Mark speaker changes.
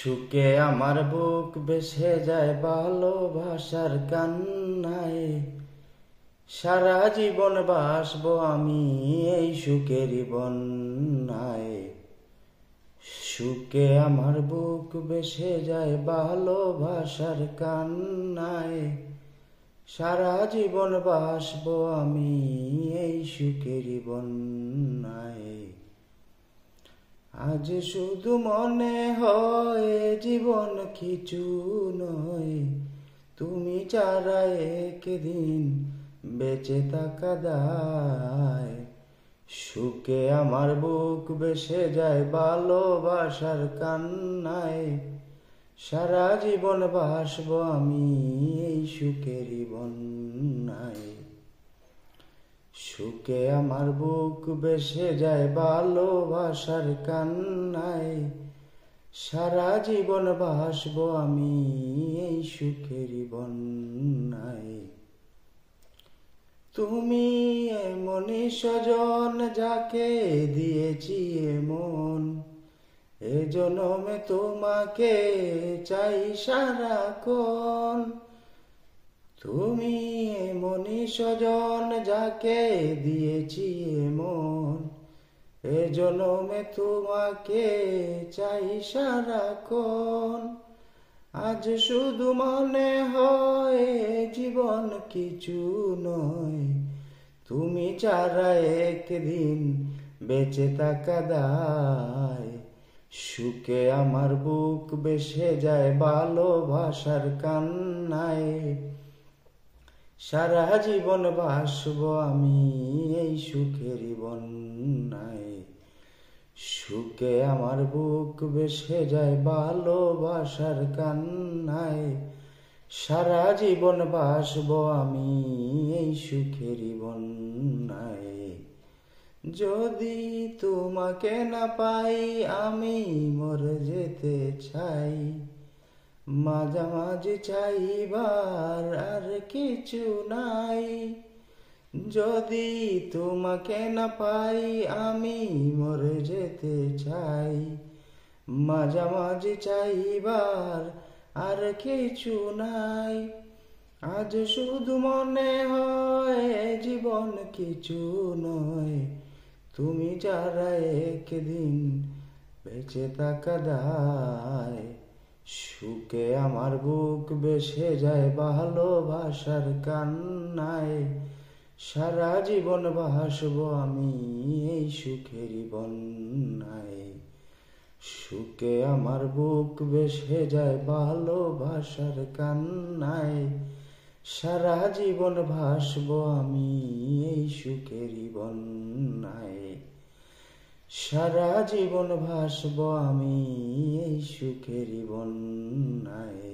Speaker 1: সুখে আমার বুক ভেসে যায় ভালোবাসার কান্নায়। সারা জীবন বাসবো আমি এই সুখেরই বন্যায়। সুখে আমার বুক ভেসে যায় ভালোবাসার কান্নায়। সারা জীবন বাসবো আমি এই সুখেরই বন্যায়। আজ শুধু মনে হয় জীবন কিছু নয়, তুমি ছাড়া একদিন বেঁচে থাকা দায়। সুখে আমার বুক ভেসে যায় ভালোবাসার কান্নায়। সারা জীবন বাসবো আমি এই সুখেরই বন্যায়। সুখে আমার বুক ভেসে যায় ভালোবাসার কান্নায়। সারা জীবন বাসবো আমি এই সুখেরই বন্যায়। তুমি এমনই স্বজন যাকে দিয়েছি এমন, এ জনমে তোমাকে চাই সারাক্ষণ। তুমি এমনই স্বজন যাকে দিয়েছি এমন, এ জনমে তোমাকে চাই সারাক্ষণ। আজ শুধু মনে হয় জীবন কিছু নয়, তুমি ছাড়া একদিন বেঁচে থাকা দায়। সুখে আমার বুক ভেসে যায় ভালোবাসার কান্নায়। সারা জীবন বাসবো আমি এই সুখেরই বন্যায়। সুখে আমার বুক ভেসে যায় ভালোবাসার কান্নায়। সারা জীবন বাসবো আমি এই সুখেরই বন্যায়। যদি তোমাকে না পাই আমি মরে যেতে চাই, মাঝামাঝি চাইবার আর কিছু নাই। যদি তোমাকে না পাই আমি মরে যেতে চাই, মাঝামাঝি চাইবার আর কিছু নাই। আজ শুধু মনে হয় জীবন কিছু নয়, তুমি যারা একদিন বেঁচে থাকা দায়। সুখে আমার বুক ভেসে যায় ভালোবাসার কান্নায়। সারা জীবন বাসবো আমি এই সুখেরই বন্যায়। সুখে আমার বুক ভেসে যায় ভালোবাসার কান্নায়। সারা জীবন ভাসবো আমি এই সুখেরই বন্যায়। সারা জীবন ভাসবো আমি এই সুখেরই বন্যায়।